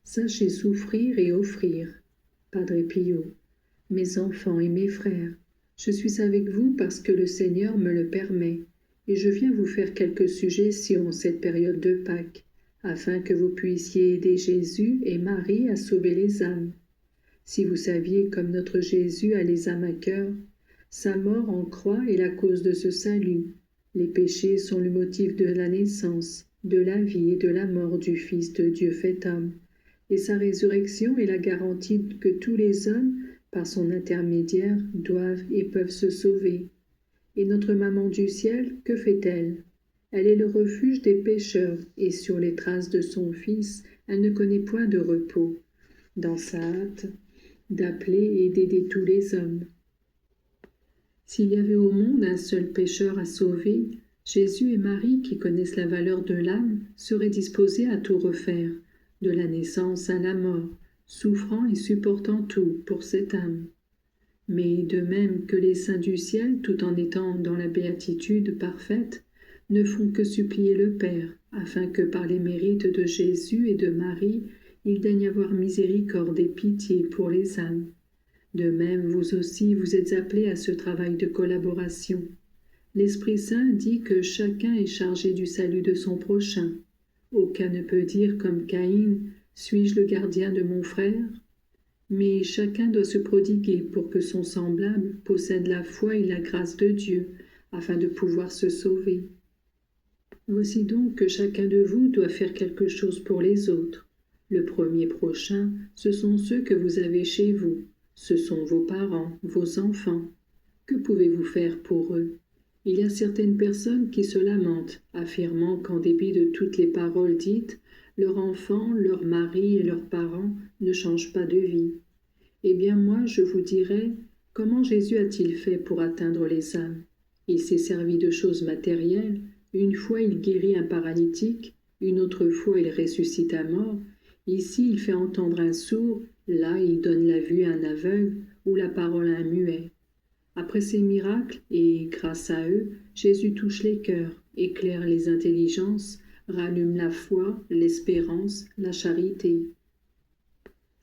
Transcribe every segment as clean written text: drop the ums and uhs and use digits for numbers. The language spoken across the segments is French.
Sachez souffrir et offrir. Padre Pio, mes enfants et mes frères, je suis avec vous parce que le Seigneur me le permet, et je viens vous faire quelques suggestions en cette période de Pâques, afin que vous puissiez aider Jésus et Marie à sauver les âmes. Si vous saviez comme notre Jésus a les âmes à cœur, sa mort en croix est la cause de ce salut. Les péchés sont le motif de la naissance, de la vie et de la mort du Fils de Dieu fait homme, et sa résurrection est la garantie que tous les hommes, par son intermédiaire, doivent et peuvent se sauver. Et notre maman du ciel, que fait-elle? Elle est le refuge des pécheurs, et sur les traces de son Fils, elle ne connaît point de repos, dans sa hâte d'appeler et d'aider tous les hommes. S'il y avait au monde un seul pécheur à sauver, Jésus et Marie, qui connaissent la valeur de l'âme, seraient disposés à tout refaire, de la naissance à la mort, souffrant et supportant tout pour cette âme. Mais de même que les saints du ciel, tout en étant dans la béatitude parfaite, ne font que supplier le Père, afin que par les mérites de Jésus et de Marie, il daigne avoir miséricorde et pitié pour les âmes. De même, vous aussi, vous êtes appelés à ce travail de collaboration. L'Esprit Saint dit que chacun est chargé du salut de son prochain. Aucun ne peut dire comme Caïn, « Suis-je le gardien de mon frère ?» Mais chacun doit se prodiguer pour que son semblable possède la foi et la grâce de Dieu, afin de pouvoir se sauver. Voici donc que chacun de vous doit faire quelque chose pour les autres. Le premier prochain, ce sont ceux que vous avez chez vous. Ce sont vos parents, vos enfants. Que pouvez-vous faire pour eux? Il y a certaines personnes qui se lamentent, affirmant qu'en dépit de toutes les paroles dites, leur enfant, leur mari et leurs parents ne changent pas de vie. Eh bien moi, je vous dirais, comment Jésus a-t-il fait pour atteindre les âmes? Il s'est servi de choses matérielles. Une fois il guérit un paralytique, une autre fois il ressuscite un mort. Ici il fait entendre un sourd, là il donne la vue à un aveugle ou la parole à un muet. Après ces miracles, et grâce à eux, Jésus touche les cœurs, éclaire les intelligences, rallume la foi, l'espérance, la charité.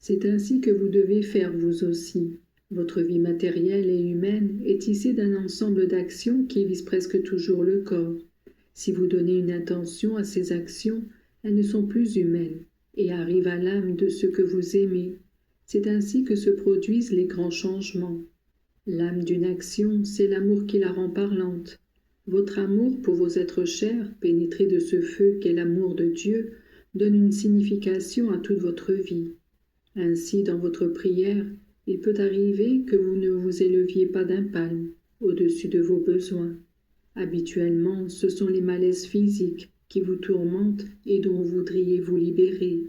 C'est ainsi que vous devez faire vous aussi. Votre vie matérielle et humaine est tissée d'un ensemble d'actions qui visent presque toujours le corps. Si vous donnez une intention à ces actions, elles ne sont plus humaines et arrivent à l'âme de ceux que vous aimez. C'est ainsi que se produisent les grands changements. L'âme d'une action, c'est l'amour qui la rend parlante. Votre amour pour vos êtres chers, pénétré de ce feu qu'est l'amour de Dieu, donne une signification à toute votre vie. Ainsi, dans votre prière, il peut arriver que vous ne vous éleviez pas d'un palme au-dessus de vos besoins. Habituellement, ce sont les malaises physiques qui vous tourmentent et dont vous voudriez vous libérer.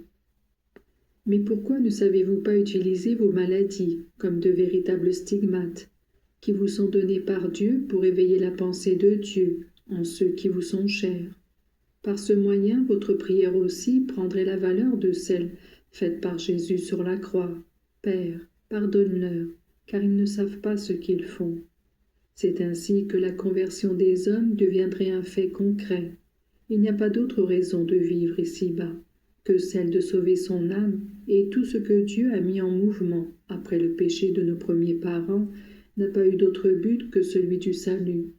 Mais pourquoi ne savez-vous pas utiliser vos maladies comme de véritables stigmates qui vous sont donnés par Dieu pour éveiller la pensée de Dieu en ceux qui vous sont chers? Par ce moyen, votre prière aussi prendrait la valeur de celle faite par Jésus sur la croix. Père, pardonne-leur, car ils ne savent pas ce qu'ils font. C'est ainsi que la conversion des hommes deviendrait un fait concret. Il n'y a pas d'autre raison de vivre ici-bas que celle de sauver son âme, et tout ce que Dieu a mis en mouvement après le péché de nos premiers parents n'a pas eu d'autre but que celui du salut.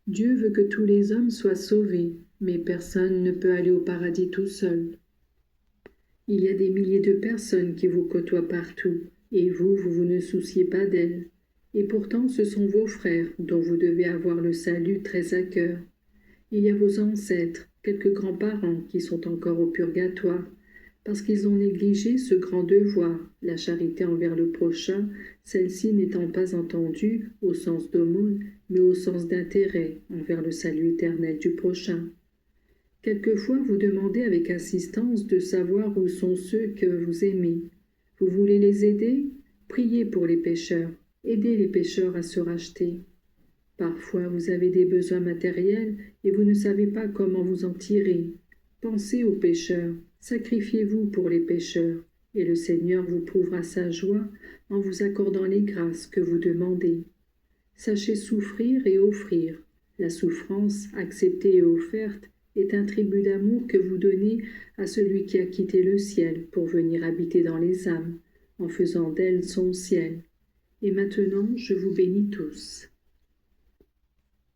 Dieu veut que tous les hommes soient sauvés, mais personne ne peut aller au paradis tout seul. Il y a des milliers de personnes qui vous côtoient partout, et vous ne souciez pas d'elles. Et pourtant ce sont vos frères dont vous devez avoir le salut très à cœur. Il y a vos ancêtres, quelques grands-parents qui sont encore au purgatoire, parce qu'ils ont négligé ce grand devoir, la charité envers le prochain, celle-ci n'étant pas entendue au sens d'aumône, mais au sens d'intérêt envers le salut éternel du prochain. Quelquefois vous demandez avec insistance de savoir où sont ceux que vous aimez. Vous voulez les aider? Priez pour les pécheurs, aidez les pécheurs à se racheter. Parfois vous avez des besoins matériels et vous ne savez pas comment vous en tirer. Pensez aux pécheurs, sacrifiez-vous pour les pécheurs, et le Seigneur vous prouvera sa joie en vous accordant les grâces que vous demandez. Sachez souffrir et offrir. La souffrance, acceptée et offerte, est un tribut d'amour que vous donnez à celui qui a quitté le ciel pour venir habiter dans les âmes, en faisant d'elles son ciel. Et maintenant je vous bénis tous.